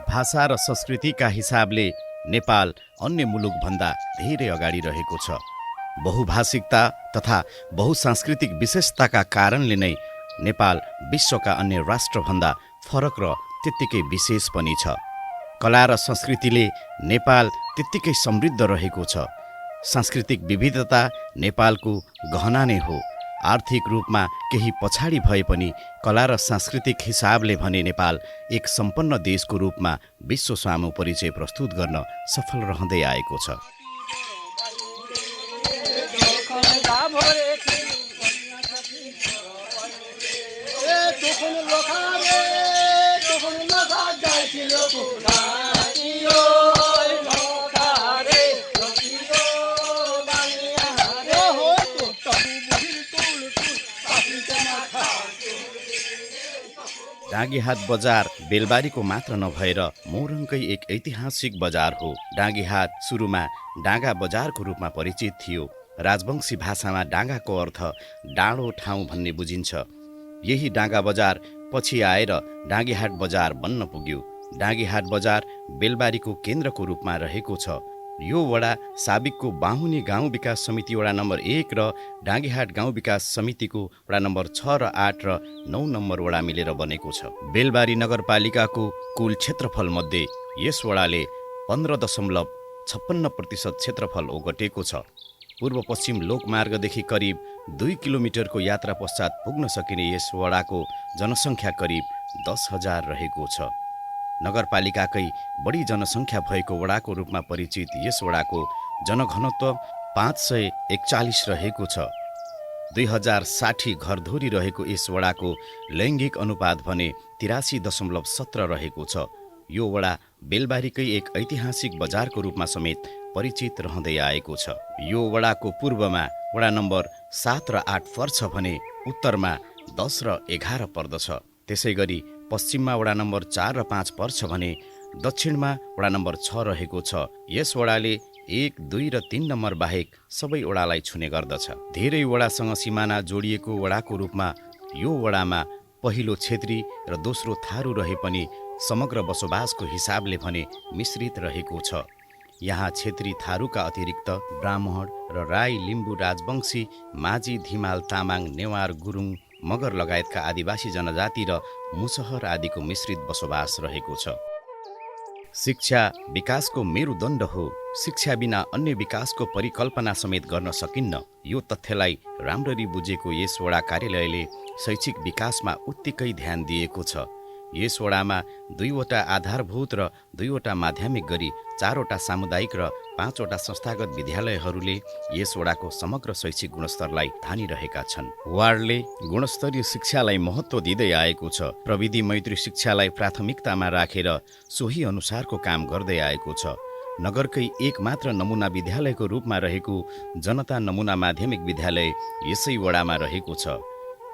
भाषा र संस्कृतिका हिसाबले नेपाल अन्य मुलुकभन्दा धेरै अगाडि रहेको छ। बहुभाषिकता तथा बहुसांस्कृतिक विशेषताका कारणले नै नेपाल विश्वका अन्य राष्ट्रभन्दा फरक र त्यत्तिकै विशेष पनि छ। कला र संस्कृतिले नेपाल त्यत्तिकै समृद्ध रहेको छ। सांस्कृतिक विविधता नेपालको गहना नै हो। आर्थिक रूपमा केही पछाडि भए पनि कला र सांस्कृतिक हिसाबले भने नेपाल एक सम्पन्न देशको रूपमा विश्व सामु परिचय प्रस्तुत गर्न सफल रहँदै आएको छ। डाँगीहाट बजार बेलबारीको मात्र नभएर मोरङकै एक ऐतिहासिक बजार हो। डाँगीहाट सुरुमा डाँगा बजारको रूपमा परिचित थियो। राजवंशी भाषामा डाँगाको अर्थ डाँडो ठाउँ भन्ने बुझिन्छ। यही डाँगा बजार पछि आएर डाँगीहाट बजार बन्न पुग्यो। डाँगीहाट बजार बेलबारीको केन्द्रको रूपमा रहेको छ। यो वडा साबिकको बाहुनी गाउँ विकास समिति वडा नम्बर 1 र डाँगीहाट गाउँ विकास समितिको वडा नम्बर 6 र 8 र 9 नम्बर वडा मिलेर बनेको छ। बेलबारी नगरपालिकाको कुल क्षेत्रफल मध्ये यस वडाले 15.56% क्षेत्रफल ओगटेको छ। पूर्व पश्चिम लोकमार्गदेखि करिब 2 किलोमिटरको यात्रा पश्चात पुग्न सकिने यस वडाको जनसङ्ख्या करिब 10,000 रहेको छ। नगरपालिकाकै बढी जनसङ्ख्या भएको वडाको रूपमा परिचित यस वडाको जनघनत्व 541 रहेको छ। 2060 घरधुरी रहेको यस वडाको लैङ्गिक अनुपात भने 83.17 रहेको छ। यो वडा बेलबारीकै एक ऐतिहासिक बजारको रूपमा समेत परिचित रहँदै आएको छ। यो वडाको पूर्वमा वडा नम्बर 7 र 8 पर्छ भने उत्तरमा 10 र 11 पर्दछ। त्यसै गरी पश्चिममा वडा नम्बर 4 र 5 पर्छ भने दक्षिणमा वडा नम्बर 6 रहेको छ। यस वडाले 1, 2 र 3 नम्बर बाहेक सबै वडालाई छुने गर्दछ। धेरै वडासँग सिमाना जोडिएको वडाको रूपमा यो वडामा पहिलो क्षेत्री र दोस्रो थारू रहे पनि समग्र बसोबासको हिसाबले भने मिश्रित रहेको छ। यहाँ क्षेत्री थारूका अतिरिक्त ब्राह्मण र राई, लिम्बू, राजवंशी, माझी, धिमाल, तामाङ, नेवार, गुरुङ, मगर लगायतका आदिवासी जनजाति र मुसहर आदिको मिश्रित बसोबास रहेको छ। शिक्षा विकासको मेरुदण्ड हो। शिक्षा बिना अन्य विकासको परिकल्पना समेत गर्न सकिन्न। यो तथ्यलाई राम्ररी बुझेको यस वडा कार्यालयले शैक्षिक विकासमा उत्तिकै ध्यान दिएको छ। यस वडामा 2वटा आधारभूत र 2वटा माध्यमिक गरी 4वटा सामुदायिक र 5वटा संस्थागत विद्यालयहरूले यस वडाको समग्र शैक्षिक गुणस्तरलाई धानिरहेका छन्। वार्डले गुणस्तरीय शिक्षालाई महत्त्व दिँदै आएको छ। प्रविधि मैत्री शिक्षालाई प्राथमिकतामा राखेर सोही अनुसारको काम गर्दै आएको छ। नगरकै एक मात्र नमुना विद्यालयको रूपमा रहेको जनता नमुना माध्यमिक विद्यालय यसै वडामा रहेको छ।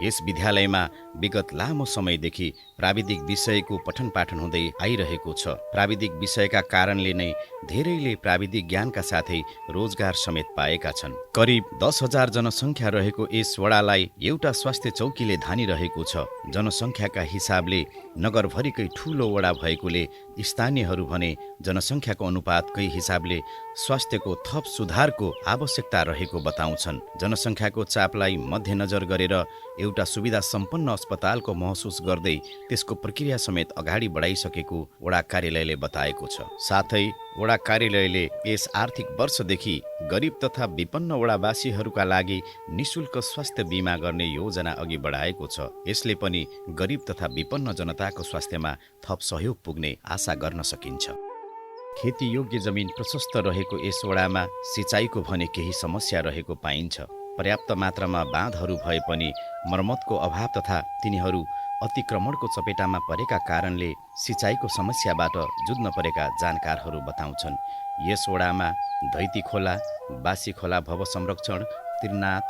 यस विद्यालयमा विगत लामो समयदेखि प्राविधिक विषयको पठन पाठन हुँदै आइरहेको छ। प्राविधिक विषयका कारणले नै धेरैले प्राविधिक ज्ञानका साथै रोजगार समेत पाएका छन्। करिब 10,000 जनसङ्ख्या रहेको यस वडालाई एउटा स्वास्थ्य चौकीले धानिरहेको छ। जनसङ्ख्याका हिसाबले नगरभरिकै ठूलो वडा भएकोले स्थानीयहरू भने जनसङ्ख्याको अनुपातकै हिसाबले स्वास्थ्यको थप सुधारको आवश्यकता रहेको बताउँछन्। जनसङ्ख्याको चापलाई मध्यनजर गरेर एउटा सुविधा सम्पन्न अस्पतालको महसुस गर्दै त्यसको प्रक्रिया समेत अगाडि बढाइसकेको वडा कार्यालयले बताएको छ। साथै वडा कार्यालयले यस आर्थिक वर्षदेखि गरिब तथा विपन्न वडावासीहरूका लागि निशुल्क स्वास्थ्य बिमा गर्ने योजना अघि बढाएको छ। यसले पनि गरिब तथा विपन्न जनताको स्वास्थ्यमा थप सहयोग पुग्ने आशा गर्न सकिन्छ। खेती योग्य जमिन प्रशस्त रहेको यस वडामा सिँचाइको भने केही समस्या रहेको पाइन्छ। पर्याप्त मात्रामा बाँधहरू भए पनि मर्मतको अभाव तथा तिनीहरू अतिक्रमणको चपेटामा परेका कारणले सिँचाइको समस्याबाट जुझ्न परेका जानकारहरू बताउँछन्। यस वडामा धैती खोला, बासी खोला भव संरक्षण, त्रिनाथ,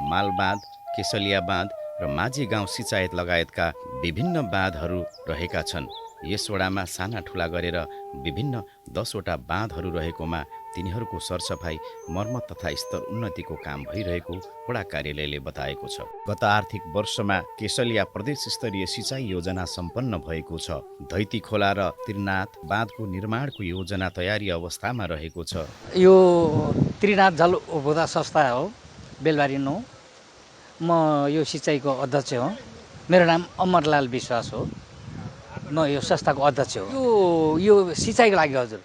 मालबाँध, केसलिया बाँध र माझी गाउँ सिँचायत लगायतका विभिन्न बाँधहरू रहेका छन्। यस वडामा साना ठुला गरेर विभिन्न 10वटा बाँधहरू रहेकोमा तिनीहरूको सरसफाई, मर्मत तथा स्तर उन्नतिको काम भइरहेको वडा कार्यालयले बताएको छ। गत आर्थिक वर्षमा केसलिया प्रदेश स्तरीय सिँचाइ योजना सम्पन्न भएको छ। धैती खोला र त्रिनाथ बाँधको निर्माणको योजना तयारी अवस्थामा रहेको छ। यो त्रिनाथ जल उपभोक्ता संस्था हो, बेलबारी 9। म यो सिँचाइको अध्यक्ष हो। मेरो नाम अमरलाल विश्वास हो। म यो संस्थाको अध्यक्ष हो। यो सिँचाइको लागि हजुर,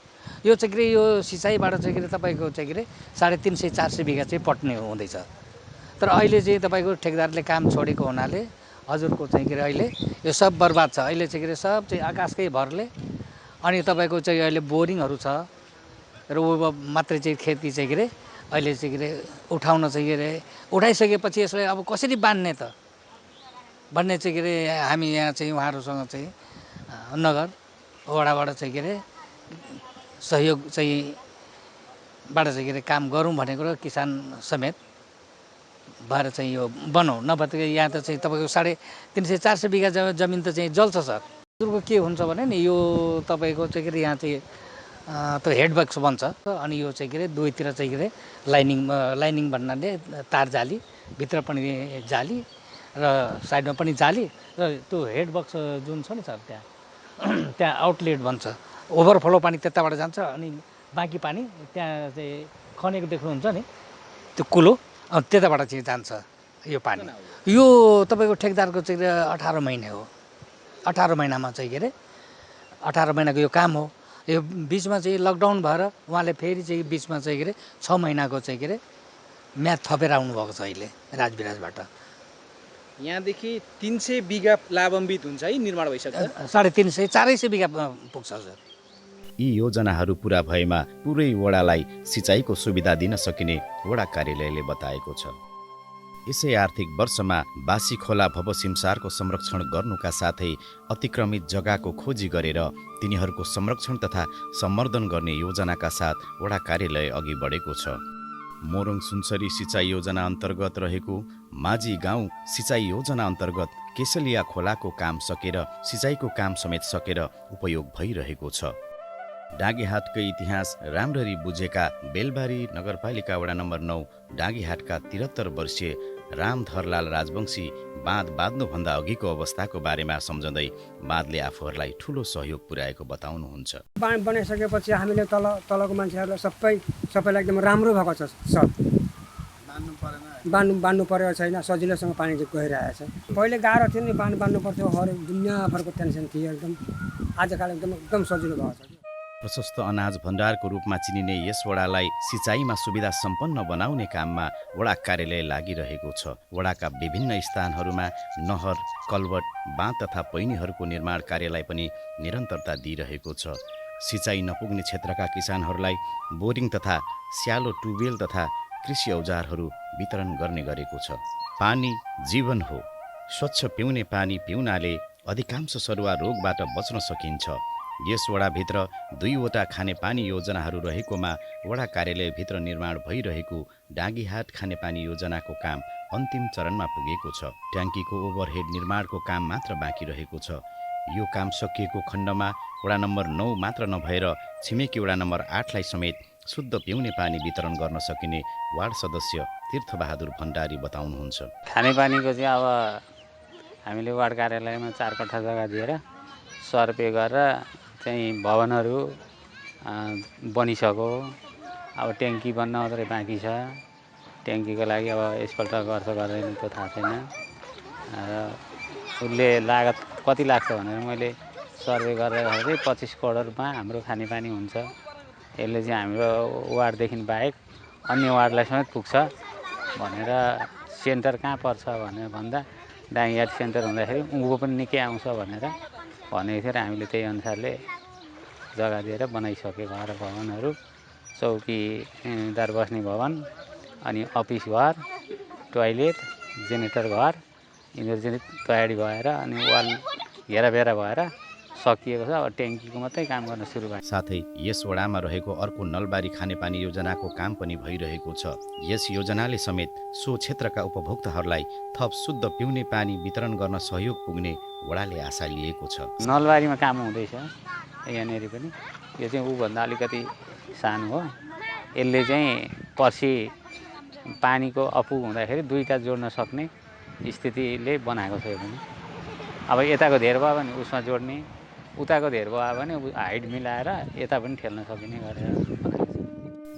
यो चाहिँ के यो सिँचाइबाट चाहिँ के तपाईँको चाहिँ के 350-400 बिघा चाहिँ पट्ने हुँदैछ। तर अहिले चाहिँ तपाईँको ठेकेदारले काम छोडेको हुनाले हजुरको चाहिँ के अहिले यो सब बर्बाद छ। अहिले चाहिँ के सब चाहिँ आकाशकै भरले, अनि तपाईँको चाहिँ अहिले बोरिङहरू छ र ऊ मात्रै चाहिँ खेती चाहिँ के अहिले चाहिँ के उठाउन चाहिँ के उठाइसकेपछि यसलाई अब कसरी बान्ने त भन्ने चाहिँ के हामी यहाँ चाहिँ उहाँहरूसँग चाहिँ नगर वडाबाट चाहिँ के सहयोग चाहिँ बाट चाहिँ के काम गरौँ भनेको र किसान समेत भएर चाहिँ यो बनाऊ, नभए त यहाँ त चाहिँ तपाईँको 350-400 बिघा जमिन त चाहिँ जल्छ सर। हजुरको के हुन्छ भने नि यो तपाईँको चाहिँ के यहाँ चाहिँ त्यो हेडबक्स बन्छ, अनि यो चाहिँ के दुवैतिर चाहिँ के लाइनिङ भन्नाले तार जाली, भित्र पनि जाली र साइडमा पनि जाली, र त्यो हेडबक्स जुन छ नि सर त्यहाँ आउटलेट भन्छ। ओभरफ्लो पानी त्यताबाट जान्छ, अनि बाँकी पानी त्यहाँ चाहिँ खनेको देख्नुहुन्छ नि त्यो कुलो, त्यताबाट चाहिँ जान्छ यो पानी। यो तपाईँको ठेकदारको चाहिँ 18 महिना हो। 18 महिनामा चाहिँ के 18 महिनाको यो काम हो। यो बिचमा चाहिँ लकडाउन भएर उहाँले फेरि चाहिँ बिचमा चाहिँ के 6 महिनाको चाहिँ के म्याद थपेर आउनुभएको छ अहिले राजविराजबाट। यहाँदेखि 300 बिघा लाभान्वित हुन्छ है, निर्माण भइसक्छ। 350-400 बिघा पुग्छ सर। यी योजनाहरू पूरा भएमा पुरै वडालाई सिँचाइको सुविधा दिन सकिने वडा कार्यालयले बताएको छ। यसै आर्थिक वर्षमा बासी खोला भवसिमसारको संरक्षण गर्नुका साथै अतिक्रमित जग्गाको खोजी गरेर तिनीहरूको संरक्षण तथा सम्वर्धन गर्ने योजनाका साथ वडा कार्यालय अघि बढेको छ। मोरङ सुनसरी सिँचाइ योजना अन्तर्गत रहेको माझी गाउँ सिँचाइ योजना अन्तर्गत केसलिया खोलाको काम सकेर सिँचाइको काम समेत सकेर उपयोग भइरहेको छ। डाँगीहाटकै इतिहास राम्ररी बुझेका बेलबारी नगरपालिका वडा नम्बर 9 डाँगीहाटका 73 वर्षीय रामधरलाल राजवंशी बाँध बाँध्नुभन्दा अघिको अवस्थाको बारेमा सम्झँदै बाँधले आफूहरूलाई ठुलो सहयोग पुर्याएको बताउनुहुन्छ। बाँध बनाइसकेपछि हामीले तलको मान्छेहरूलाई सबैलाई एकदम राम्रो भएको छ सर। बान्नु परेको छैन, सजिलोसँग पानी चाहिँ गइरहेको छ। पहिले गाह्रो थियो नि, बान्नु पर्थ्यो, हरेक दुनियाँभरको टेन्सन थियो एकदम। आजकाल एकदम सजिलो भएको छ। प्रशस्त अनाज भण्डारको रूपमा चिनिने यस वडालाई सिँचाइमा सुविधा सम्पन्न बनाउने काममा वडा कार्यालय लागिरहेको छ। वडाका विभिन्न स्थानहरूमा नहर, कलवट, बाँध तथा पैनीहरूको निर्माण कार्यलाई पनि निरन्तरता दिइरहेको छ। सिँचाइ नपुग्ने क्षेत्रका किसानहरूलाई बोरिङ तथा स्यालो ट्युबवेल तथा कृषि औजारहरू वितरण गर्ने गरेको छ। पानी जीवन हो। स्वच्छ पिउने पानी पिउनाले अधिकांश सरुवा रोगबाट बच्न सकिन्छ। यस वडाभित्र 2वटा खानेपानी योजनाहरू रहेकोमा वडा कार्यालयभित्र निर्माण भइरहेको डाँगीहाट खानेपानी योजनाको काम अन्तिम चरणमा पुगेको छ। ट्याङ्कीको ओभरहेड निर्माणको काम मात्र बाँकी रहेको छ। यो काम सकिएको खण्डमा वडा नम्बर 9 मात्र नभएर छिमेकी वडा नम्बर 8लाई समेत शुद्ध पिउने पानी वितरण गर्न सकिने वार्ड सदस्य तीर्थबहादुर भण्डारी बताउनुहुन्छ। खानेपानीको चाहिँ अब हामीले वार्ड कार्यालयमा 4 कट्ठा जग्गा दिएर सर्वे गरेर चाहिँ भवनहरू बनिसक्यो। अब ट्याङ्की बन्न मात्रै बाँकी छ। ट्याङ्कीको लागि अब यसपल्ट गर्छ गर्दैन त्यो थाहा छैन। र उसले लागत कति लाग्छ भनेर मैले सर्वे गरेर 25 करोडमा हाम्रो खानेपानी हुन्छ। यसले चाहिँ हाम्रो वार्डदेखि बाहेक अन्य वार्डलाई समेत पुग्छ भनेर। सेन्टर कहाँ पर्छ भनेर भन्दा डाँगीहाट सेन्टर हुँदाखेरि उँभो पनि निकै आउँछ भनेर भनेको थियो र हामीले त्यही अनुसारले जग्गा दिएर बनाइसकेको घर भवनहरू, चौकीदार बस्ने भवन, अनि अफिस घर, टोयलेट, जेनेरेटर घर, यिनीहरू चाहिँ तयारी भएर अनि वाल घेराबेरा भएर सकिएको छ। अब ट्याङ्कीको मात्रै काम गर्न सुरु भयो। साथै यस वडामा रहेको अर्को नलबारी खानेपानी योजनाको काम पनि भइरहेको छ। यस योजनाले समेत सो क्षेत्रका उपभोक्ताहरूलाई थप शुद्ध पिउने पानी वितरण गर्न सहयोग पुग्ने वडाले आशा लिएको छ। नलबारीमा काम हुँदैछ यहाँनिर पनि। यो चाहिँ ऊभन्दा अलिकति सानो हो। यसले चाहिँ पछि पानीको अपु हुँदाखेरि दुईटा जोड्न सक्ने स्थितिले बनाएको छ यो पनि। अब यताको धेर भयो भने उसमा जोड्ने, उताको धेर भयो भने हाइट मिलाएर यता पनि ठेल्न सकिने गरेर बनाएको छ।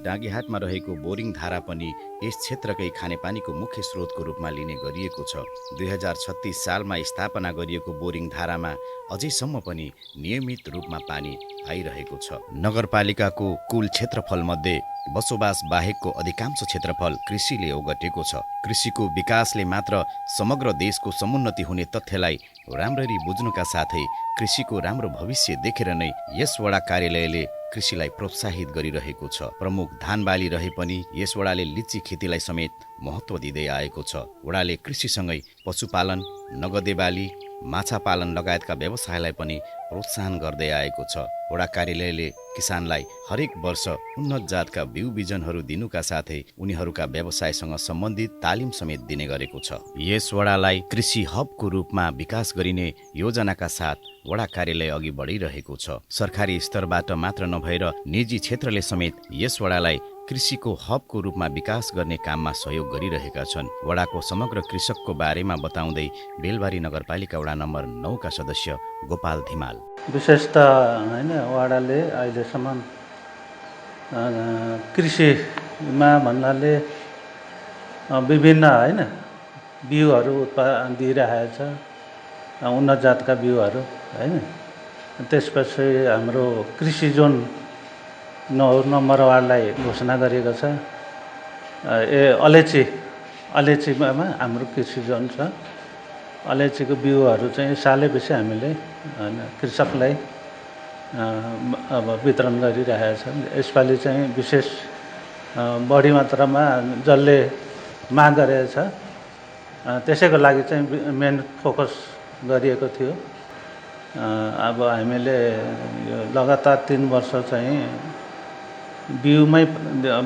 डाँगीहाटमा रहेको बोरिङ धारा पनि यस क्षेत्रकै खानेपानीको मुख्य स्रोतको रूपमा लिने गरिएको छ। 2036 सालमा स्थापना गरिएको बोरिङ धारामा अझैसम्म पनि नियमित रूपमा पानी आइरहेको छ। नगरपालिकाको कुल क्षेत्रफलमध्ये बसोबास बाहेकको अधिकांश क्षेत्रफल कृषिले ओगटेको छ। कृषिको विकासले मात्र समग्र देशको समुन्नति हुने तथ्यलाई राम्ररी बुझ्नुका साथै कृषिको राम्रो भविष्य देखेर नै यस वडा कार्यालयले कृषिलाई प्रोत्साहित गरिरहेको छ। प्रमुख धान बाली रहे पनि यस वडाले लिची खेतीलाई समेत महत्त्व दिँदै आएको छ। वडाले कृषिसँगै पशुपालन, नगदे बाली, माछा पालन लगायतका व्यवसायलाई पनि प्रोत्साहन गर्दै आएको छ। वडा कार्यालयले किसानलाई हरेक वर्ष उन्नत जातका बिउ बिजनहरू दिनुका साथै उनीहरूका व्यवसायसँग सम्बन्धित तालिम समेत दिने गरेको छ। यस वडालाई कृषि हबको रूपमा विकास गरिने योजनाका साथ वडा कार्यालय अघि बढिरहेको छ। सरकारी स्तरबाट मात्र नभएर निजी क्षेत्रले समेत यस वडालाई कृषिको हबको रूपमा विकास गर्ने काममा सहयोग गरिरहेका छन्। वडाको समग्र कृषकको बारेमा बताउँदै बेलबारी नगरपालिका वडा नम्बर 9 का सदस्य गोपाल धिमाल, विशेषतः होइन वडाले अहिलेसम्म कृषिमा भन्नाले विभिन्न होइन बिउहरू उत्पादन दिइरहेछ, उन्नत जातका बिउहरू होइन। त्यसपछि हाम्रो कृषि जोन 9 नम्बर वार्डलाई घोषणा गरिएको छ। अलैँचीमा हाम्रो कृषि जोन छ। अलैँचीको बिउहरू चाहिँ सालैपछि हामीले होइन कृषकलाई अब वितरण गरिरहेका छन्। यसपालि चाहिँ विशेष बढी मात्रामा जसले माग गरेको छ त्यसैको लागि चाहिँ मेन फोकस गरिएको थियो। अब हामीले यो लगातार 3 वर्ष चाहिँ बिउमै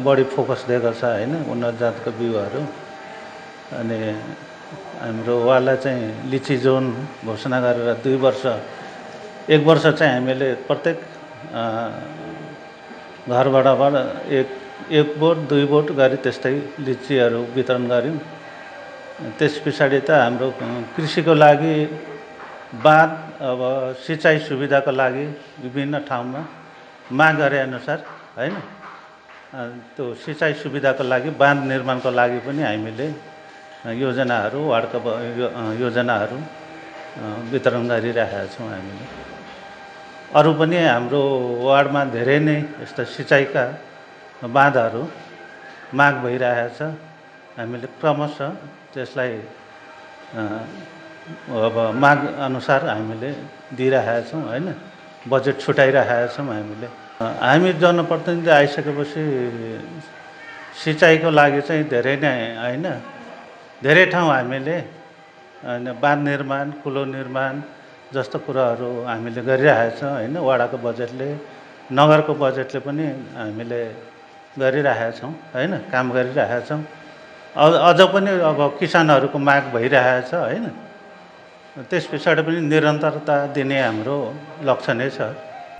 बढी फोकस दिएको छ होइन, उन्नत जातको बिउहरू। अनि हाम्रो वाला चाहिँ लिची जोन घोषणा गरेर 1 वर्ष चाहिँ हामीले प्रत्येक घरबाट एक बोट 2 बोट गरी त्यस्तै लिचीहरू वितरण गऱ्यौँ। त्यस पछाडि त हाम्रो कृषिको लागि बाँध अब सिँचाइ सुविधाको लागि विभिन्न ठाउँमा माग गरे अनुसार होइन त्यो सिँचाइ सुविधाको लागि बाँध निर्माणको लागि पनि हामीले योजनाहरू वार्डका योजनाहरू वितरण गरिरहेका छौँ हामीले। अरू पनि हाम्रो वार्डमा धेरै नै यस्ता सिँचाइका बाँधहरू माग भइरहेको छ। हामीले क्रमशः त्यसलाई अब माग अनुसार हामीले दिइरहेका छौँ होइन, बजेट छुट्याइरहेका छौँ हामीले। हामी जनप्रतिनिधि आइसकेपछि सिँचाइको लागि चाहिँ धेरै नै होइन धेरै ठाउँ हामीले होइन बाँध निर्माण, कुलो निर्माण जस्तो कुराहरू हामीले गरिरहेका छौँ होइन। वडाको बजेटले, नगरको बजेटले पनि हामीले गरिरहेका छौँ होइन, काम गरिरहेका छौँ। अझ पनि अब किसानहरूको माग भइरहेको छ होइन। त्यस पछाडि पनि निरन्तरता दिने हाम्रो लक्ष्य नै छ।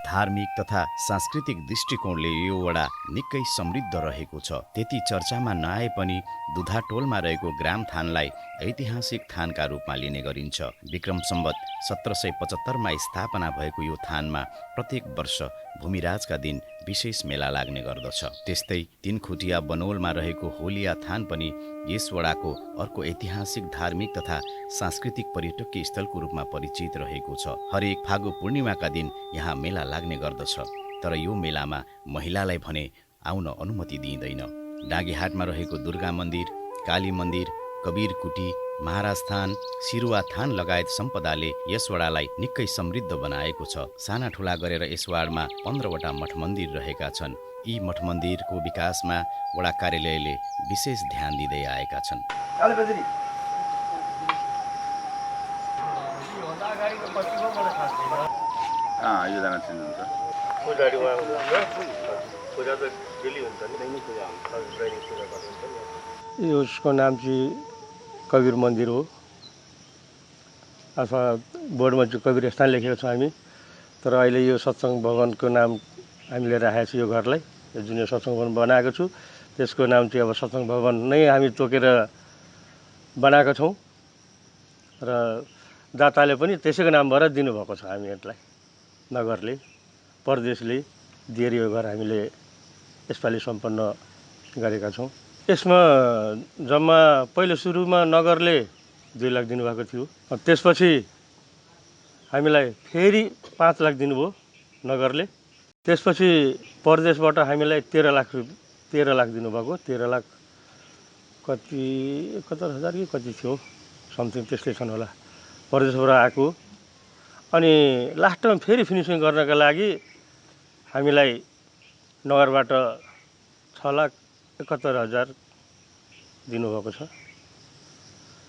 धार्मिक तथा सांस्कृतिक दृष्टिकोणले यो वडा निकै समृद्ध रहेको छ। त्यति चर्चामा नआए पनि दुधाटोलमा रहेको ग्राम थानलाई ऐतिहासिक थानका रूपमा लिने गरिन्छ। विक्रम सम्वत 1775 स्थापना भएको यो थानमा प्रत्येक वर्ष भूमिराजका दिन विशेष मेला लाग्ने गर्दछ। त्यस्तै 3 खुटिया बनोलमा रहेको होलिया थान पनि यस वडाको अर्को ऐतिहासिक धार्मिक तथा सांस्कृतिक पर्यटकीय स्थलको रूपमा परिचित रहेको छ। हरेक फागु पूर्णिमाका दिन यहाँ मेला लाग्ने गर्दछ, तर यो मेलामा महिलालाई भने आउन अनुमति दिइँदैन। डाँगीहाटमा रहेको दुर्गा मन्दिर, काली मन्दिर, कबीर कुटी, महाराज थान, सिरुवा थान लगायत सम्पदाले यस वडालाई निकै समृद्ध बनाएको छ। साना ठुला गरेर यस वाडमा 15 वटा मठ मन्दिर रहेका छन्। यी मठ मन्दिरको विकासमा वडा कार्यालयले विशेष ध्यान दिँदै आएका छन्। उसको नाम चाहिँ कबीर मन्दिर हो। अथवा बोर्डमा चाहिँ कबीर स्थान लेखेको छ हामी, तर अहिले यो सत्सङ्ग भवनको नाम हामीले राखेको छ यो घरलाई। यो जुन यो सत्सङ्ग भवन बनाएको छु त्यसको नाम चाहिँ अब सत्सङ्ग भवन नै हामी तोकेर बनाएको छौँ र दाताले पनि त्यसैको नामबाट दिनुभएको छ हामी यसलाई। नगरले परदेशले दिएर यो घर हामीले यसपालि सम्पन्न गरेका छौँ। यसमा जम्मा पहिलो सुरुमा नगरले 2 लाख दिनुभएको थियो। त्यसपछि हामीलाई फेरि 5 लाख दिनुभयो नगरले। त्यसपछि परदेशबाट हामीलाई 13 लाख दिनुभएको। 13 लाख कति 71,000 कि कति थियो समथिङ त्यस्तै छन् होला परदेशबाट आएको। अनि लास्टमा फेरि फिनिसिङ गर्नका लागि हामीलाई नगरबाट 6,71,000 दिनुभएको छ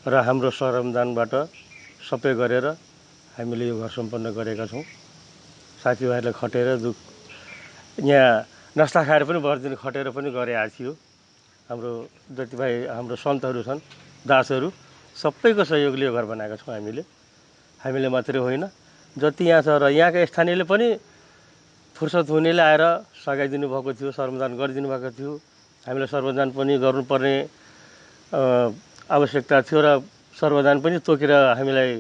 र हाम्रो सरमदानबाट सबै गरेर हामीले यो घर सम्पन्न गरेका छौँ। साथीभाइहरूले खटेर यहाँ नास्ता खाएर पनि बर्दिन खटेर पनि गरे आएको थियो। हाम्रो जति भाइ हाम्रो सन्तहरू छन् दासहरू सबैको सहयोगले यो घर बनाएका छौँ हामीले मात्रै होइन जति यहाँ छ र यहाँका स्थानीयले पनि फुर्सद हुनेले आएर सघाइदिनु भएको थियो, सर्वदान गरिदिनु भएको थियो। हामीलाई सर्वदान पनि गर्नुपर्ने आवश्यकता थियो र सर्वदान पनि तोकेर हामीलाई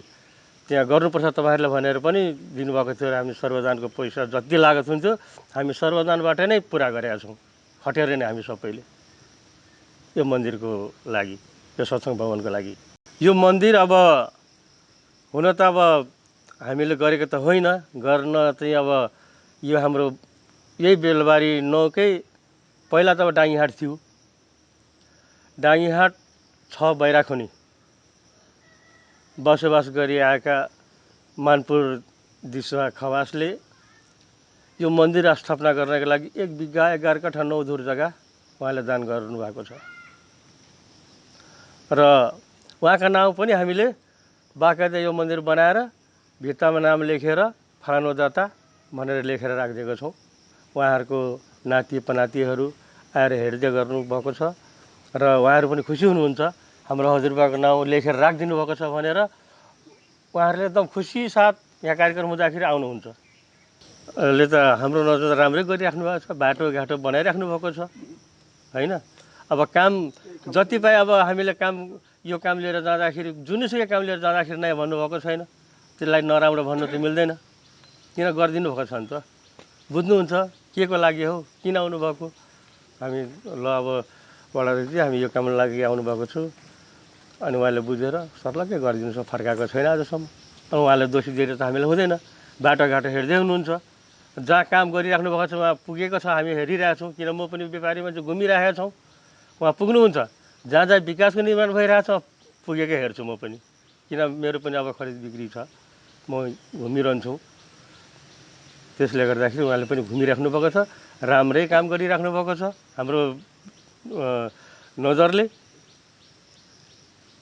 त्यहाँ गर्नुपर्छ तपाईँहरूले भनेर पनि दिनुभएको थियो र हामी सर्वदानको पैसा जति लागत हुन्थ्यो हामी सर्वदानबाट नै पुरा गरेका छौँ खटेर नै हामी सबैले यो मन्दिरको लागि, यो सत्सङ्ग भवनको लागि। यो मन्दिर अब हुन त अब हामीले गरेको त होइन, गर्न चाहिँ अब यो हाम्रो यही बेलबारी 9 कै पहिला त अब डाँगीहाट थियो। डाँगीहाट 6 बैराखनी बसोबास गरिआएका मानपुर दिशा खवासले यो मन्दिर स्थापना गर्नको लागि 1 बिघा 11 कठा 9 धुर जग्गा उहाँले दान गर्नुभएको छ र उहाँका नाउँ पनि हामीले बाकायदा यो मन्दिर बनाएर भित्तामा नाम लेखेर फलानु दाता भनेर लेखेर राखिदिएको छौँ। उहाँहरूको नाति पनातिहरू आएर हेर्दै गर्नुभएको छ र उहाँहरू पनि खुसी हुनुहुन्छ हाम्रो हजुरबाको नाउँ लेखेर राखिदिनु भएको छ भनेर उहाँहरूले एकदम खुसी साथ यहाँ कार्यक्रम हुँदाखेरि आउनुहुन्छ। ले त हाम्रो नजर राम्रै गरिराख्नु भएको छ, बाटोघाटो बनाइराख्नु भएको छ होइन। अब काम जति पाए अब हामीले यो काम लिएर जाँदाखेरि जुनसुकै काम लिएर जाँदाखेरि नै भन्नुभएको छैन, त्यसलाई नराम्रो भन्नु त मिल्दैन। किन गरिदिनु भएको छ नि त, बुझ्नुहुन्छ के को लागि हो, किन आउनुभएको। हामी ल अब बडाले हामी यो कामको लागि आउनुभएको छु अनि उहाँले बुझेर सर्लक्कै गरिदिनु छ, फर्काएको छैन आजसम्म। अनि उहाँले दोषी दिएर त हामीलाई हुँदैन। बाटोघाटो हेर्दै हुनुहुन्छ, जहाँ काम गरिराख्नु भएको छ उहाँ पुगेको छ, हामी हेरिरहेछौँ। किन म पनि व्यापारी मान्छे घुमिरहेको छौँ, उहाँ पुग्नुहुन्छ। जहाँ जहाँ विकासको निर्माण भइरहेछ पुगेकै हेर्छु म पनि, किन मेरो पनि अब खरिद बिक्री छ, म घुमिरहन्छु। त्यसले गर्दाखेरि उहाँले पनि घुमिराख्नु भएको छ, राम्रै काम गरिराख्नु भएको छ। हाम्रो नजरले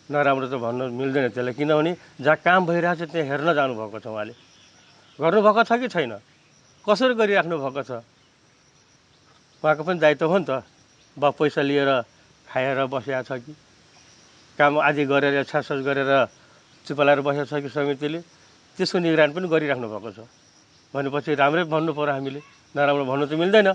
नराम्रो त भन्न मिल्दैन त्यसलाई, किनभने जहाँ काम भइरहेछ त्यहाँ हेर्न जानुभएको छ। उहाँले गर्नुभएको छ कि छैन, कसरी गरिराख्नु भएको छ, उहाँको पनि दायित्व हो नि त। बा पैसा लिएर खाएर बसेको छ कि काम आदि गरेर छासछास गरेर चुपालाएर बसेको छ कि समितिले, त्यसको निगरानी पनि गरिराख्नु भएको छ भनेपछि राम्रै भन्नु पर्यो। हामीले नराम्रो भन्नु त मिल्दैन।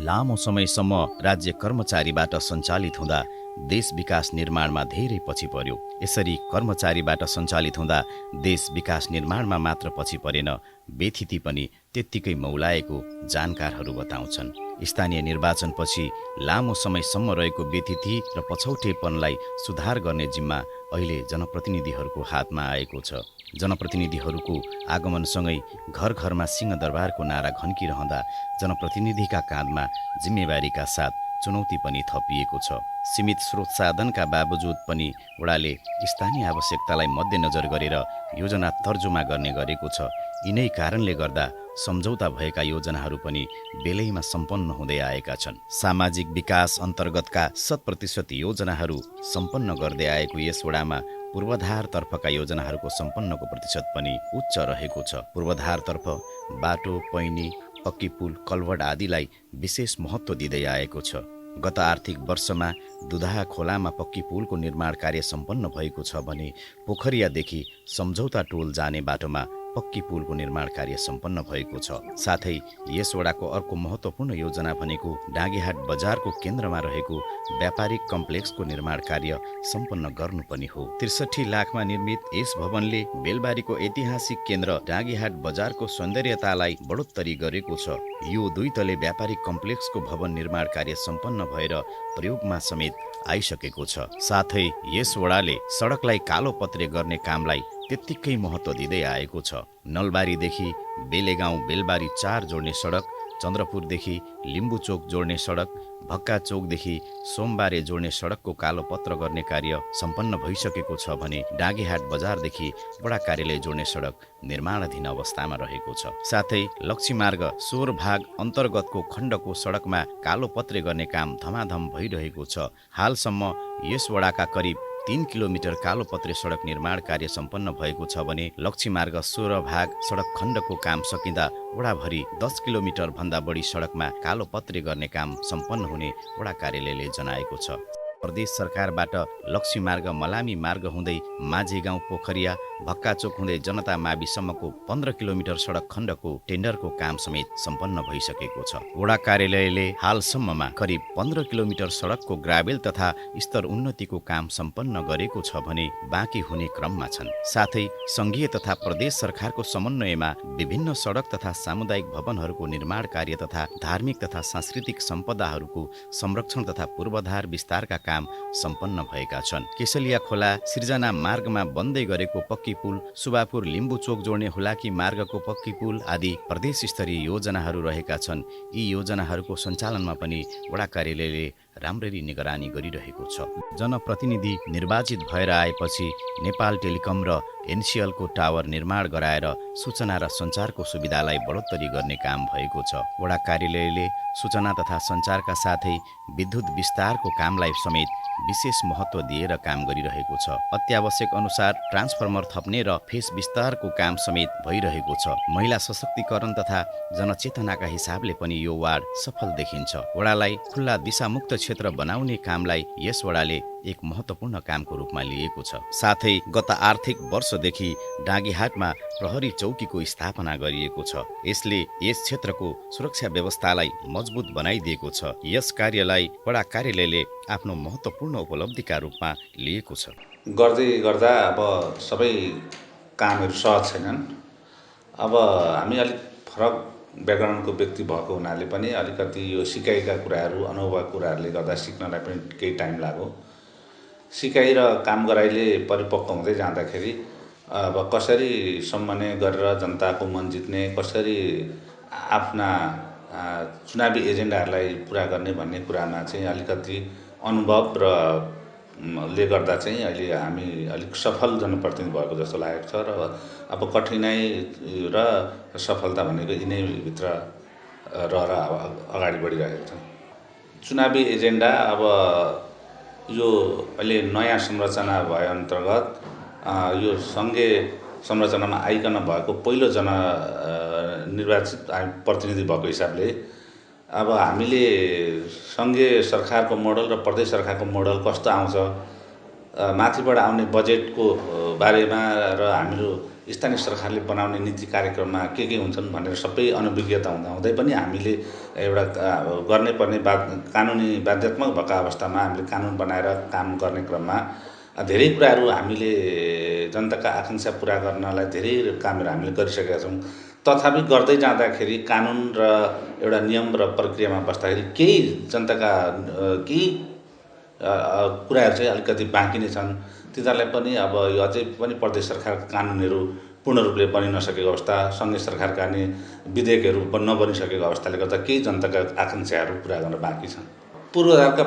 लामो समयसम्म राज्य कर्मचारीबाट सञ्चालित हुँदा देश विकास निर्माणमा धेरै पछि पर्यो। यसरी कर्मचारीबाट सञ्चालित हुँदा देश विकास निर्माणमा मात्र पछि परेन, बेथिति पनि त्यत्तिकै मौलाएको जानकारहरू बताउँछन्। स्थानीय निर्वाचनपछि लामो समयसम्म रहेको बेथिति र पछौटेपनलाई सुधार गर्ने जिम्मा अहिले जनप्रतिनिधिहरूको हातमा आएको छ। जनप्रतिनिधिहरूको आगमनसँगै घर घरमा सिंहदरबारको नारा घन्किरहँदा जनप्रतिनिधिका काँधमा जिम्मेवारीका साथ चुनौती पनि थपिएको छ। सीमित स्रोत साधनका बावजुद पनि वडाले स्थानीय आवश्यकतालाई मध्यनजर गरेर योजना तर्जुमा गर्ने गरेको छ। यिनै कारणले गर्दा सम्झौता भएका योजनाहरू पनि बेलैमा सम्पन्न हुँदै आएका छन्। सामाजिक विकास अन्तर्गतका 100% योजनाहरू सम्पन्न गर्दै आएको यस वडामा पूर्वाधारतर्फका योजनाहरूको सम्पन्नको प्रतिशत पनि उच्च रहेको छ। पूर्वाधारतर्फ बाटो, पैनी, पक्की पुल, कलभट आदिलाई विशेष महत्त्व दिँदै आएको छ। गत आर्थिक वर्षमा दुधाहा खोलामा पक्की पुलको निर्माण कार्य सम्पन्न भएको छ भने पोखरियादेखि सम्झौता टोल जाने बाटोमा पक्की पुलको निर्माण कार्य सम्पन्न भएको छ। साथै यस वडाको अर्को महत्त्वपूर्ण योजना भनेको डाँगीहाट बजारको केन्द्रमा रहेको व्यापारिक कम्प्लेक्सको निर्माण कार्य सम्पन्न गर्नु पनि हो। 63 लाखमा निर्मित यस भवनले बेलबारीको ऐतिहासिक केन्द्र डाँगीहाट बजारको सौन्दर्यतालाई बढोत्तरी गरेको छ। यो 2 तले व्यापारिक कम्प्लेक्सको भवन निर्माण कार्य सम्पन्न भएर प्रयोगमा समेत आइसकेको छ। साथै यस वडाले सडकलाई कालो पत्रे गर्ने कामलाई त्यत्तिकै महत्त्व दिँदै आएको छ। नलबारीदेखि बेलेगाउँ बेलबारी 4 जोड्ने सडक, चन्द्रपुरदेखि लिम्बुचोक जोड्ने सडक, भक्का चोकदेखि सोमबारे जोड्ने सडकको कालो पत्र गर्ने कार्य सम्पन्न भइसकेको छ भने डाँगीहाट बजारदेखि वडा कार्यालय जोड्ने सडक निर्माणाधीन अवस्थामा रहेको छ। साथै लक्ष्मी मार्ग 16 भाग अन्तर्गतको खण्डको सडकमा कालो पत्रे गर्ने काम धमाधम भइरहेको छ। हालसम्म यस वडाका करिब 3 किलोमिटर कालो पत्रे सडक निर्माण कार्य सम्पन्न भएको छ भने लक्ष्मी मार्ग 16 भाग सडक खण्डको काम सकिँदा वडाभरि 10 किलोमिटर भन्दा बढी सडकमा कालो पत्रे गर्ने काम सम्पन्न हुने वडा कार्यालयले जनाएको छ। प्रदेश सरकारबाट लक्ष्मी मार्ग मलामी मार्ग हुँदै माझी गाउँ पोखरिया भक्काचोक हुँदै जनता माविसम्मको 15 किलोमिटर सडक खण्डको टेन्डरको काम समेत सम्पन्न भइसकेको छ। वडा कार्यालयले हालसम्ममा करिब 15 किलोमिटर सडकको ग्राभेल तथा स्तर उन्नतिको काम सम्पन्न गरेको छ भने बाँकी हुने क्रममा छन्। साथै संघीय तथा प्रदेश सरकारको समन्वयमा विभिन्न सडक तथा सामुदायिक भवनहरूको निर्माण कार्य तथा धार्मिक तथा सांस्कृतिक सम्पदाहरूको संरक्षण तथा पूर्वाधार विस्तारका काम सम्पन्न भएका छन्। केसलिया खोला सिर्जना मार्गमा बन्दै गरेको पक्की पुल, सुबापुर लिम्बुचोक जोड्ने हुलाकी मार्गको पक्की पुल आदि प्रदेश स्तरीय योजनाहरू रहेका छन्। यी योजनाहरूको सञ्चालनमा पनि वडा कार्यालयले राम्ररी निगरानी गरिरहेको छ। जनप्रतिनिधि निर्वाचित भएर आएपछि नेपाल टेलिकम र एनसिएलको टावर निर्माण गराएर सूचना र सञ्चारको सुविधालाई बढोत्तरी गर्ने काम भएको छ। वडा कार्यालयले सूचना तथा सञ्चारका साथै विद्युत विस्तारको कामलाई समेत विशेष महत्त्व दिएर काम गरिरहेको छ। अत्यावश्यक अनुसार ट्रान्सफर्मर थप्ने र फेस विस्तारको काम समेत भइरहेको छ। महिला सशक्तिकरण तथा जनचेतनाका हिसाबले पनि यो वार्ड सफल देखिन्छ। वडालाई खुल्ला दिशामुक्त क्षेत्र बनाउने कामलाई यस वडाले एक महत्त्वपूर्ण कामको रूपमा लिएको छ। साथै गत आर्थिक वर्षदेखि डाँगीहाटमा प्रहरी चौकीको स्थापना गरिएको छ। यसले यस क्षेत्रको सुरक्षा व्यवस्थालाई मजबुत बनाइदिएको छ। यस कार्यलाई वडा कार्यालयले आफ्नो महत्त्वपूर्ण उपलब्धिका रूपमा लिएको छ। गर्दै गर्दा अब सबै कामहरू सहज छैनन्। अब हामी अलिक फरक ब्याकग्राउन्डको व्यक्ति भएको हुनाले पनि अलिकति यो सिकाइका कुराहरू अनुभवका कुराहरूले गर्दा सिक्नलाई पनि केही टाइम लाग्यो। सिकाइ र काम गराइले परिपक्व हुँदै जाँदाखेरि अब कसरी समन्वय गरेर जनताको मन जित्ने, कसरी आफ्ना चुनावी एजेन्डाहरूलाई पुरा गर्ने भन्ने कुरामा चाहिँ अलिकति अनुभव र ले गर्दा चाहिँ अहिले हामी अलिक सफल जनप्रतिनिधि भएको जस्तो लागेको छ। र अब कठिनाइ र सफलता भनेको यिनै भित्र रहेर अगाडि बढिरहेको छ। चुनावी एजेन्डा अब यो अहिले नयाँ संरचना भए अन्तर्गत यो सङ्घीय संरचनामा आइकन भएको पहिलो निर्वाचित प्रतिनिधि भएको हिसाबले अब हामीले सङ्घीय सरकारको मोडल र प्रदेश सरकारको मोडल कस्तो आउँछ, माथिबाट आउने बजेटको बारेमा र हाम्रो स्थानीय सरकारले बनाउने नीति कार्यक्रममा के हुन्छन् भनेर सबै अनभिज्ञता हुँदाहुँदै पनि हामीले एउटा गर्नुपर्ने कानुनी बाध्यात्मक भएका अवस्थामा हामीले कानुन बनाएर काम गर्ने क्रममा धेरै कुराहरू हामीले जनताका आकाङ्क्षा पुरा गर्नलाई धेरै कामहरू हामीले गरिसकेका छौँ। तथापि गर्दै जाँदाखेरि कानुन र एउटा नियम र प्रक्रियामा बस्दाखेरि केही जनताका केही कुराहरू चाहिँ अलिकति बाँकी नै छन्। तिनीहरूलाई पनि अब यो अझै पनि प्रदेश सरकारका कानुनहरू पूर्ण रूपले बनि नसकेको अवस्था, सङ्घीय सरकारका नि विधेयकहरू नबनिसकेको अवस्थाले गर्दा केही जनताका आकाङ्क्षाहरू पुरा गर्न बाँकी छन्। पूर्वाधारका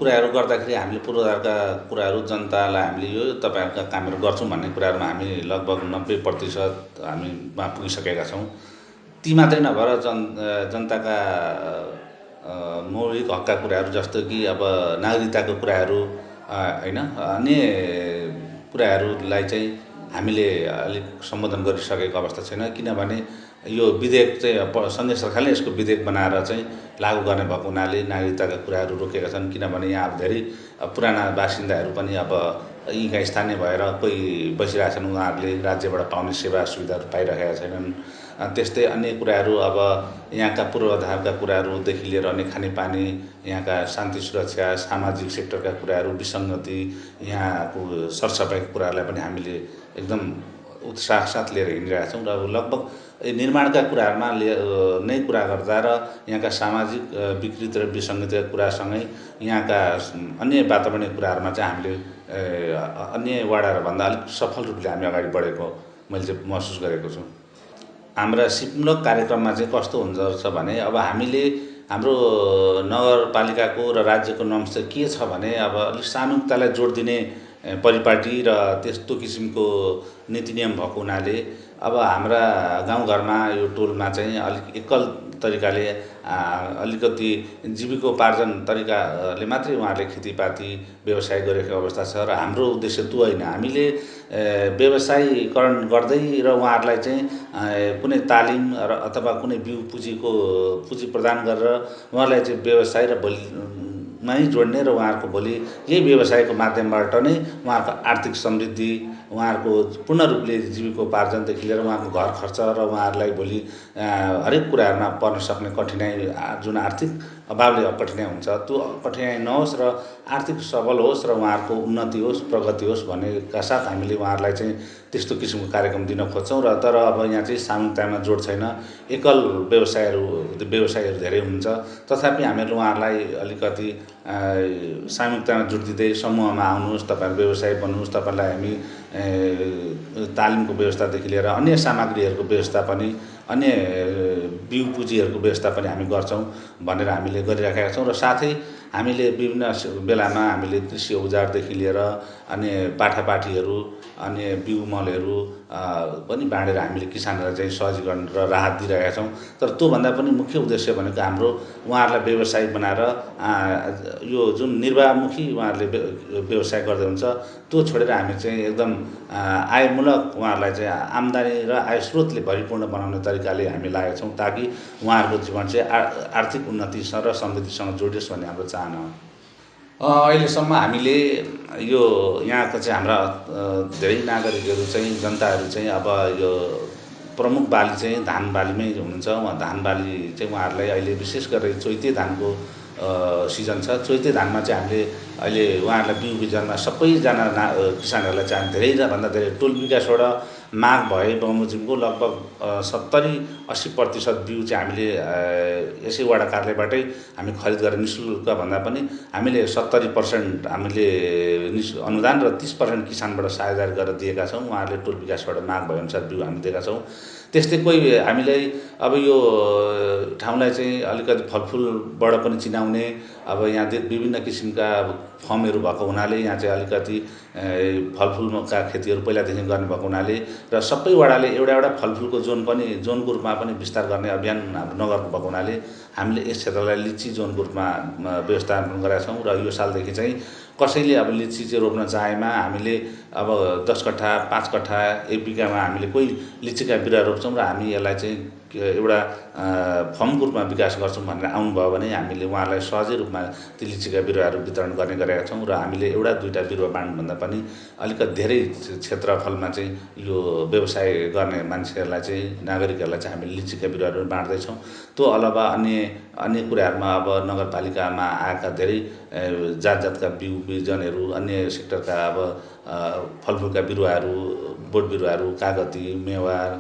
कुराहरू गर्दाखेरि हामीले पूर्वाधारका कुराहरू जनतालाई हामीले यो तपाईँहरूका कामहरू गर्छौँ भन्ने कुराहरूमा हामी लगभग 90% हामीमा पुगिसकेका छौँ। ती मात्रै नभएर जनताका मौलिक हकका कुराहरू जस्तो कि अब नागरिकताको कुराहरू होइन, अन्य कुराहरूलाई चाहिँ हामीले अलिक सम्बोधन गरिसकेको अवस्था छैन। किनभने यो विधेयक चाहिँ सङ्घीय सरकारले यसको विधेयक बनाएर चाहिँ लागू गर्ने भएको हुनाले नागरिकताका कुराहरू रोकेका छन्। किनभने यहाँ अब धेरै पुराना बासिन्दाहरू पनि अब यहीँका स्थानीय भएर कोही बसिरहेका छन्, उहाँहरूले राज्यबाट पाउने सेवा सुविधाहरू पाइरहेका छैनन्। त्यस्तै अन्य कुराहरू, अब यहाँका पूर्वाधारका कुराहरूदेखि लिएर अन्य खानेपानी, यहाँका शान्ति सुरक्षा, सामाजिक सेक्टरका कुराहरू, विसङ्गति, यहाँको सरसफाइको कुराहरूलाई पनि हामीले एकदम उत्साह साथ लिएर हिँडिरहेका छौँ। र लगभग निर्माणका कुराहरूमा नै कुरा गर्दा र यहाँका सामाजिक विकृति र विसङ्गतिका कुरासँगै यहाँका अन्य वातावरणीय कुराहरूमा चाहिँ हामीले अन्य वाडाहरूभन्दा अलिक सफल रूपले हामी अगाडि बढेको मैले चाहिँ महसुस गरेको छु। हाम्रा सिपमूलक कार्यक्रममा चाहिँ कस्तो हुन्छ भने, अब हामीले हाम्रो नगरपालिकाको र राज्यको नर्म्स चाहिँ के छ भने, अब अलिक सामूहिकतालाई जोड दिने परिपाटी र त्यस्तो किसिमको नीति नियम भएको हुनाले अब हाम्रा गाउँघरमा यो टोलमा चाहिँ अलिक एकल तरिकाले अलिकति जीविकोपार्जन तरिकाले मात्रै उहाँहरूले खेतीपाती व्यवसाय गरेको अवस्था छ। र हाम्रो उद्देश्य त्यो होइन। हामीले व्यवसायीकरण गर्दै र उहाँहरूलाई चाहिँ कुनै तालिम र अथवा कुनै बिउ पुँजी प्रदान गरेर उहाँहरूलाई चाहिँ व्यवसाय र मै जोड्ने र उहाँहरूको भोलि यही व्यवसायको माध्यमबाट नै उहाँहरूको आर्थिक समृद्धि, उहाँहरूको पूर्ण रूपले जीविकोपार्जनदेखि लिएर उहाँको घर खर्च र उहाँहरूलाई भोलि हरेक कुराहरूमा पर्न सक्ने कठिनाइ, जुन आर्थिक अभावले कठिनाइ हुन्छ, त्यो कठिनाइ नहोस् र आर्थिक सबल होस् र उहाँहरूको उन्नति होस्, प्रगति होस् भन्नेका साथ हामीले उहाँहरूलाई चाहिँ त्यस्तो किसिमको कार्यक्रम दिन खोज्छौँ। र तर अब यहाँ चाहिँ सामूहिकतामा जोड छैन, एकल व्यवसायहरू धेरै हुन्छ। तथापि हामीहरूले उहाँहरूलाई अलिकति सामूहिकतामा जोड दिँदै समूहमा आउनुहोस्, तपाईँहरू व्यवसाय बन्नुहोस्, तपाईँलाई हामी तालिमको व्यवस्थादेखि लिएर अन्य सामग्रीहरूको व्यवस्था पनि, अन्य बिउ पुँजीहरूको व्यवस्था पनि हामी गर्छौँ भनेर हामीले गरिराखेका छौँ। र साथै हामीले विभिन्न बेलामा हामीले कृषि औजारदेखि लिएर अन्य पाठापाठीहरू, अन्य बिउ मलहरू पनि बाँडेर हामीले किसानहरूलाई चाहिँ सहजीकरण र राहत दिइरहेका छौँ। तर त्योभन्दा पनि मुख्य उद्देश्य भनेको हाम्रो उहाँहरूलाई व्यवसायी बनाएर यो जुन निर्वाहमुखी उहाँहरूले व्यवसाय गर्दै हुन्छ त्यो छोडेर हामी चाहिँ एकदम आयमूलक उहाँहरूलाई चाहिँ आम्दानी र आय स्रोतले भरिपूर्ण बनाउने तरिकाले हामी लागेका छौँ, ताकि उहाँहरूको जीवन चाहिँ आर्थिक उन्नतिसँग र समृद्धिसँग जोडियोस् भन्ने हाम्रो चाहना हो। अहिलेसम्म हामीले यो यहाँको चाहिँ हाम्रा धेरै नागरिकहरू चाहिँ, जनताहरू चाहिँ अब यो प्रमुख बाली चाहिँ धान बालीमै हुनुहुन्छ। उहाँ धान बाली चाहिँ उहाँहरूलाई अहिले विशेष गरेर चैते धानको सिजन छ। चैते धानमा चाहिँ हामीले अहिले उहाँहरूलाई बिउ बिजनमा सबैजना किसानहरूलाई चाहिँ धेरैभन्दा धेरै टोल विकासबाट माग भए बमोजिमको लगभग 70-80% बिउ चाहिँ हामीले यसै वडा कार्यालयबाटै हामी खरिद गरेर निःशुल्क भन्दा पनि हामीले 70% हामीले अनुदान र 30% किसानबाट सहायता गरेर दिएका छौँ। उहाँहरूले टोल विकासबाट माग भएअनुसार बिउ हामी दिएका छौँ। त्यस्तै कोही हामीलाई अब यो ठाउँलाई चाहिँ अलिकति फलफुलबाट पनि चिनाउने, अब यहाँ विभिन्न किसिमका फर्महरू भएको हुनाले यहाँ चाहिँ अलिकति फलफुलका खेतीहरू पहिलादेखि गर्नुभएको हुनाले र सबै वडाले एउटा फलफुलको जोनको रूपमा पनि विस्तार गर्ने अभियान हाम्रो नगरको भएको हुनाले हामीले यस क्षेत्रलाई लिची जोनको रूपमा व्यवस्थापन गरेका छौँ। र यो सालदेखि चाहिँ कसैले अब लिची चाहिँ रोप्न चाहेमा हामीले अब 10 कट्ठा 5 कट्ठा 1 बिघामा हामीले कोही लिचीका बिरुवा रोप्छौँ र हामी यसलाई चाहिँ एउटा फर्मको रूपमा विकास गर्छौँ भनेर आउनुभयो भने हामीले उहाँहरूलाई सहजै रूपमा ती लिचीका बिरुवाहरू वितरण गर्ने गरेका छौँ। र हामीले एउटा दुईवटा बिरुवा बाँड्नुभन्दा पनि अलिकति धेरै क्षेत्रफलमा चाहिँ यो व्यवसाय गर्ने मान्छेहरूलाई चाहिँ, नागरिकहरूलाई चाहिँ हामीले लिचीका बिरुवाहरू बाँड्दैछौँ। त्यो अलावा अन्य कुराहरूमा अब नगरपालिकामा आएका धेरै जातका बिउ बिजनहरू, अन्य सेक्टरका अब फलफुलका बिरुवाहरू, बोट बिरुवाहरू, कागती, मेवार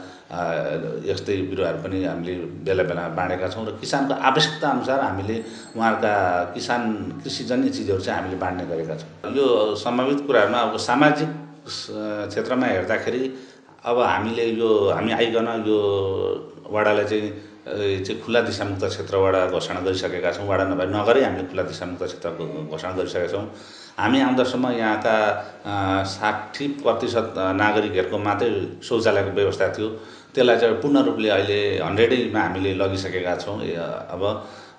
यस्तै बिरुवाहरू पनि हामीले बेला बेलामा बाँडेका छौँ। र किसानको आवश्यकता अनुसार हामीले उहाँहरूका कृषिजन्य चिजहरू चाहिँ हामीले बाँड्ने गरेका छौँ। यो सम्भावित कुराहरूमा अब सामाजिक क्षेत्रमा हेर्दाखेरि अब हामी आइकन यो वडालाई चाहिँ खुला दिशामुक्त क्षेत्र वडा घोषणा गरिसकेका छौँ। वडा नभए नगरै हामीले खुला दिशामुक्त क्षेत्र घोषणा गरिसकेका छौँ। हामी आउँदासम्म यहाँका 60% नागरिकहरूको मात्रै शौचालयको व्यवस्था थियो, त्यसलाई चाहिँ पूर्ण रूपले अहिले 100मा हामीले लगिसकेका छौँ। अब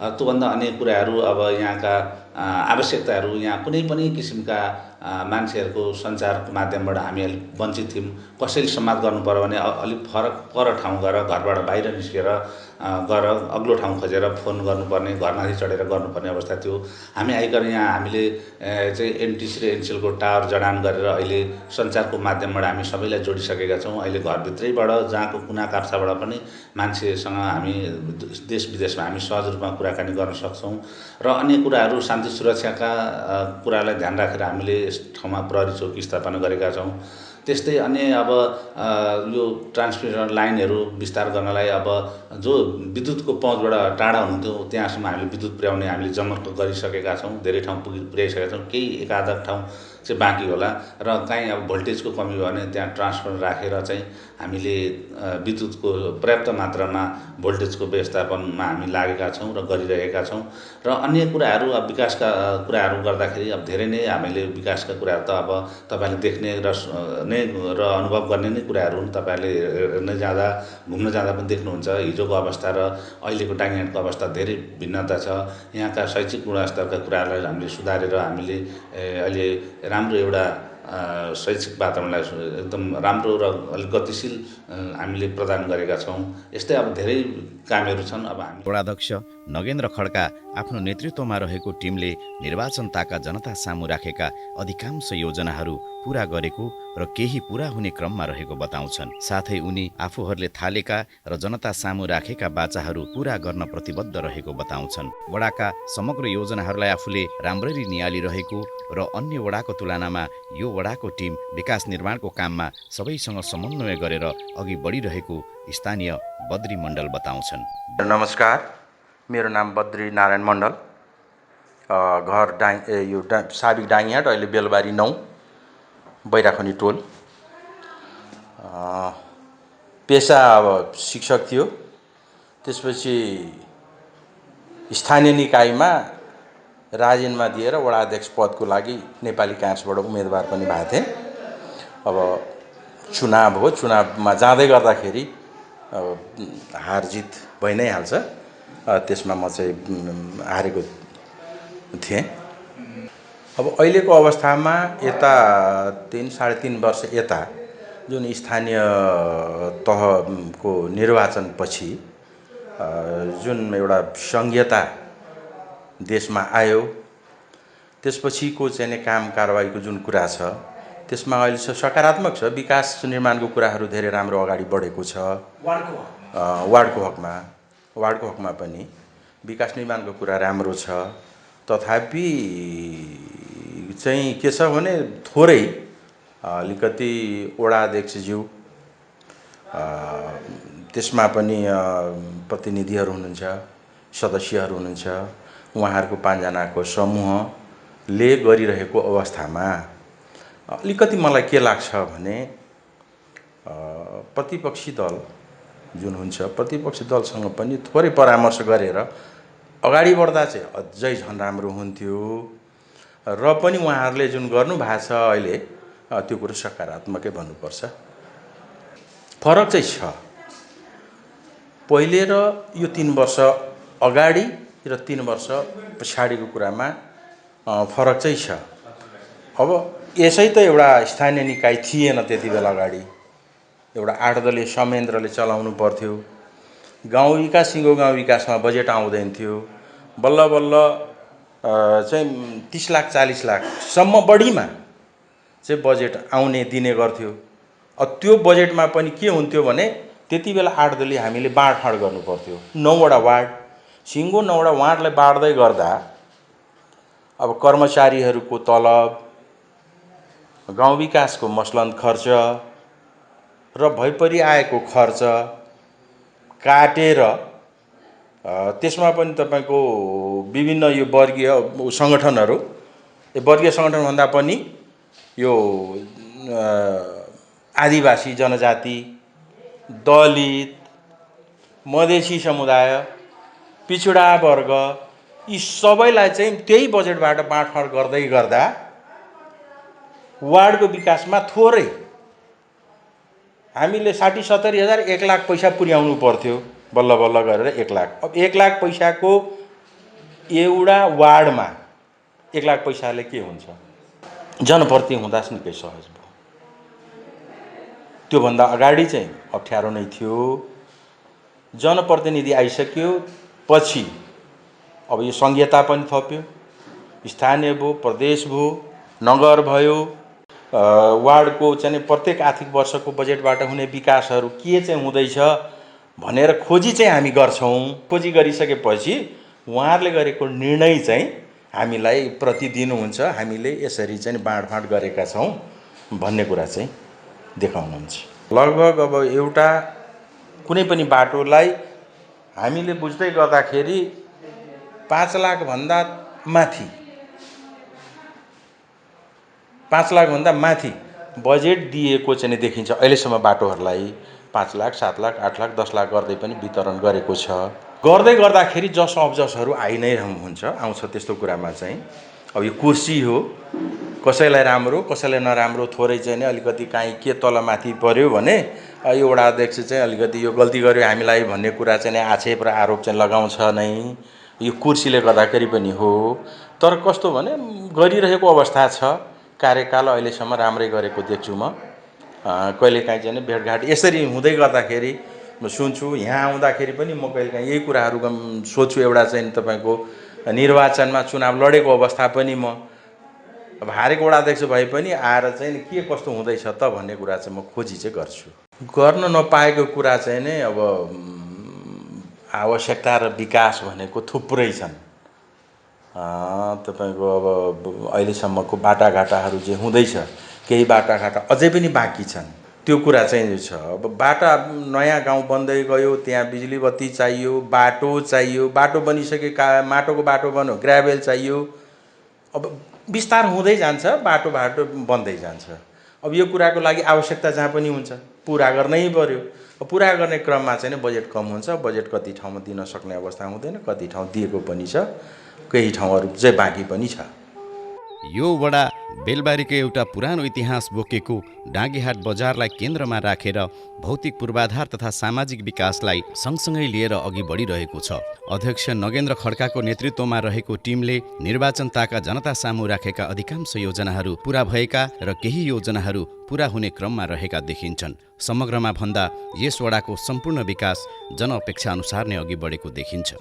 त्योभन्दा अन्य कुराहरू अब यहाँका आवश्यकताहरू यहाँ कुनै पनि किसिमका मान्छेहरूको सञ्चारको माध्यमबाट हामी अलिक वञ्चित थियौँ। कसैले संवाद गर्नु पर्यो भने अलिक फरक पर ठाउँ गएर घरबाट बाहिर निस्केर गएर अग्लो ठाउँ खोजेर फोन गर्नुपर्ने, घरमाथि चढेर गर्नुपर्ने अवस्था थियो। हामी आइकन यहाँ हामीले चाहिँ एनटिसी र एनसिएलको टावर जडान गरेर अहिले सञ्चारको माध्यमबाट हामी सबैलाई जोडिसकेका छौँ। अहिले घरभित्रैबाट जहाँको कुना काप्चाबाट पनि मान्छेसँग हामी देश विदेशमा हामी सहज रूपमा कुराकानी गर्न सक्छौँ र अन्य कुराहरू शान्ति सुरक्षाका कुरालाई ध्यान राखेर हामीले यस ठाउँमा प्रहरी चौकी स्थापना गरेका छौँ। त्यस्तै अन्य अब यो ट्रान्समिसन लाइनहरू विस्तार गर्नलाई अब जो विद्युतको पहुँचबाट टाढा हुनुहुन्थ्यो त्यहाँसम्म हामीले विद्युत पुर्याउने हामीले जमर्को गरिसकेका छौँ। धेरै ठाउँ पुर्याइसकेका छौँ। केही एक आधा ठाउँ चाहिँ बाँकी होला र कहीँ अब भोल्टेजको कमी भयो भने त्यहाँ ट्रान्सफर्मर राखेर चाहिँ हामीले विद्युतको पर्याप्त मात्रामा भोल्टेजको व्यवस्थापनमा हामी लागेका छौँ र गरिरहेका छौँ। र अन्य कुराहरू अब विकासका कुराहरू गर्दाखेरि अब धेरै नै हामीले विकासका कुराहरू त अब तपाईँले देख्ने र अनुभव गर्ने नै कुराहरू हुन्। तपाईँहरूले हेर्न जाँदा घुम्न जाँदा पनि देख्नुहुन्छ हिजोको अवस्था र अहिलेको डाङियाटको अवस्था धेरै भिन्नता छ। यहाँका शैक्षिक गुणस्तरका कुराहरूलाई हामीले सुधारेर हामीले अहिले राम्रो एउटा शैक्षिक वातावरणलाई एकदम राम्रो र अलिक गतिशील हामीले प्रदान गरेका छौँ। यस्तै अब धेरै कामहरू छन्। अब हामी वडाध्यक्ष नगेन्द्र खड्का आफ्नो नेतृत्वमा रहेको टिमले निर्वाचनताका जनता सामु राखेका अधिकांश योजनाहरू पूरा गरेको र केही पूरा हुने क्रममा रहेको बताउँछन्। साथै उनी आफूहरूले थालेका र जनता सामु राखेका बाचाहरू पूरा गर्न प्रतिबद्ध रहेको बताउँछन्। वडाका समग्र योजनाहरूलाई आफूले राम्ररी निहालिरहेको र अन्य वडाको तुलनामा यो वडाको टिम विकास निर्माणको काममा सबैसँग समन्वय गरेर अघि बढिरहेको स्थानीय बद्री मण्डल बताउँछन्। नमस्कार, मेरो नाम बद्री नारायण मण्डल। घर साबिक डाङियाट, अहिले बेलबारी 9, बैराखनी टोल। पेसा अब शिक्षक थियो। त्यसपछि स्थानीय निकायमा राजीनामा दिएर वडा अध्यक्ष पदको लागि नेपाली काङ्ग्रेसबाट उम्मेदवार पनि भएको थिएँ। अब चुनाव हो, चुनावमा जाँदै गर्दाखेरि हार जित भइ नै हाल्छ। त्यसमा म चाहिँ हारेको थिएँ। अब अहिलेको अवस्थामा यता 3-3.5 वर्ष यता जुन स्थानीय तहको निर्वाचनपछि जुन एउटा सङ्घीयता देशमा आयो, त्यसपछिको चाहिँ काम कारबाहीको जुन कुरा छ त्यसमा अहिले सकारात्मक छ। विकास निर्माणको कुराहरू धेरै राम्रो अगाडि बढेको छ। वार्डको हकमा पनि विकास निर्माणको कुरा राम्रो छ। तथापि चाहिँ के छ भने थोरै अलिकति वडा अध्यक्षज्यू, त्यसमा पनि प्रतिनिधिहरू हुनुहुन्छ, सदस्यहरू हुनुहुन्छ, उहाँहरूको 5 जनाको समूहले गरिरहेको अवस्थामा अलिकति मलाई के लाग्छ भने प्रतिपक्षी दल जुन हुन्छ, प्रतिपक्षी दलसँग पनि थोरै परामर्श गरेर अगाडि बढ्दा चाहिँ अझै झन् राम्रो हुन्थ्यो। र पनि उहाँहरूले जुन गर्नु भएको छ अहिले त्यो कुरो सकारात्मकै भन्नुपर्छ। फरक चाहिँ छ पहिले र यो 3 वर्ष अगाडि र 3 वर्ष पछाडिको कुरामा फरक चाहिँ छ। अब यसै त एउटा स्थानीय निकाय थिएन त्यति बेला। अगाडि एउटा 8 दलीय संयन्त्रले चलाउनु पर्थ्यो। गाउँ विकास, सिङ्गो गाउँ विकासमा बजेट आउँदैन थियो। बल्ल बल्ल चाहिँ 30 लाख 40 लाखसम्म बढीमा चाहिँ बजेट आउने दिने गर्थ्यो। त्यो बजेटमा पनि के हुन्थ्यो भने त्यति बेला 8 दलीय हामीले बाँडफाँड गर्नु पर्थ्यो। 9वटा वार्ड, सिङ्गो 9वटा वार्डलाई बाँड्दै गर्दा अब कर्मचारीहरूको तलब, गाउँ विकासको मसलन खर्च र भइपरि आएको खर्च काटेर त्यसमा पनि तपाईँको विभिन्न यो वर्गीय सङ्गठनहरू, वर्गीय सङ्गठनभन्दा पनि यो आदिवासी जनजाति, दलित, मधेसी समुदाय, पिछडा वर्ग, यी सबैलाई चाहिँ त्यही बजेटबाट बाँडफाँड गर्दै गर्दा वार्डको विकासमा थोरै हामीले 60-70 हजार 1 लाख पैसा पुर्याउनु पर्थ्यो। बल्ल बल्ल गरेर 1 लाख। अब 1 लाख पैसाको एउटा वार्डमा 1 लाख पैसाले के हुन्छ? जनप्रति हुँदा निकै सहज भयो। त्योभन्दा अगाडि चाहिँ अप्ठ्यारो नै थियो। जनप्रतिनिधि आइसक्यो पछि अब यो संघीयता पनि थप्यो, स्थानीय भयो, प्रदेश भयो, नगर भयो, वार्डको चाहिँ प्रत्येक आर्थिक वर्षको बजेटबाट हुने विकासहरू के चाहिँ हुँदैछ भनेर खोजी चाहिँ हामी गर्छौँ। खोजी गरिसकेपछि उहाँहरूले गरेको निर्णय चाहिँ हामीलाई प्रतिदिन हुन्छ, हामीले यसरी चाहिँ बाँडफाँड गरेका छौँ भन्ने कुरा चाहिँ देखाउनुहुन्छ। लगभग अब एउटा कुनै पनि बाटोलाई हामीले बुझ्दै गर्दाखेरि 5 लाखभन्दा माथि 5 लाखभन्दा माथि बजेट दिएको चाहिँ देखिन्छ। अहिलेसम्म बाटोहरूलाई 5 लाख, 7 लाख, 8 लाख, 10 लाख गर्दै पनि वितरण गरेको छ। गर्दै गर्दाखेरि जस अब्जसहरू आइ नै हुन्छ, आउँछ त्यस्तो कुरामा चाहिँ। अब यो कुर्सी हो, कसैलाई राम्रो कसैलाई नराम्रो, थोरै चाहिँ नि अलिकति काहीँ के तलमाथि पर्यो भने यो वडा अध्यक्ष चाहिँ अलिकति यो गल्ती गर्यो हामीलाई भन्ने कुरा चाहिँ आक्षेप र आरोप चाहिँ लगाउँछ नै। यो कुर्सीले गर्दाखेरि पनि हो। तर कस्तो भने गरिरहेको अवस्था छ, कार्यकाल अहिलेसम्म राम्रै गरेको देख्छु म। कहिलेकाहीँ चाहिँ भेटघाट यसरी हुँदै गर्दाखेरि म सुन्छु, यहाँ आउँदाखेरि पनि म कहिलेकाहीँ यही कुराहरू सोध्छु। एउटा चाहिँ तपाईँको निर्वाचनमा चुनाव लडेको अवस्था पनि म अब हारेको वडा अध्यक्ष भए पनि आएर चाहिँ के कस्तो हुँदैछ त भन्ने कुरा चाहिँ म खोजी चाहिँ गर्छु। गर्न नपाएको कुरा चाहिँ नै अब आवश्यकता र विकास भनेको थुप्रै छन्। तपाईँको अब अहिलेसम्मको बाटाघाटाहरू जे हुँदैछ, केही बाटाघाटा अझै पनि बाँकी छन्। त्यो कुरा चाहिँ छ। अब बाटा नयाँ गाउँ बन्दै गयो, त्यहाँ बिजुली बत्ती चाहियो, बाटो चाहियो, बाटो बनिसकेका माटोको बाटो बन्यो, ग्राभेल चाहियो। अब विस्तार हुँदै जान्छ, बाटो बन्दै जान्छ। अब यो कुराको लागि आवश्यकता जहाँ पनि हुन्छ पुरा गर्नै पर्यो। पुरा गर्ने क्रममा चाहिँ बजेट कम हुन्छ। बजेट कति ठाउँमा दिन सक्ने अवस्था हुँदैन, कति ठाउँ दिएको पनि छ, केही ठाउँहरू चाहिँ बाँकी पनि छ। यो वडा बेलबारीको एउटा पुरानो इतिहास बोकेको डाँगीहाट बजारलाई केन्द्रमा राखेर भौतिक पूर्वाधार तथा सामाजिक विकासलाई सँगसँगै लिएर अघि बढिरहेको छ। अध्यक्ष नगेन्द्र खड्काको नेतृत्वमा रहेको टिमले निर्वाचनताका जनता सामु राखेका अधिकांश योजनाहरू पूरा भएका र केही योजनाहरू पूरा हुने क्रममा रहेका देखिन्छन्। समग्रमा भन्दा यस वडाको सम्पूर्ण विकास जनअपेक्षा अनुसार नै अघि बढेको देखिन्छ।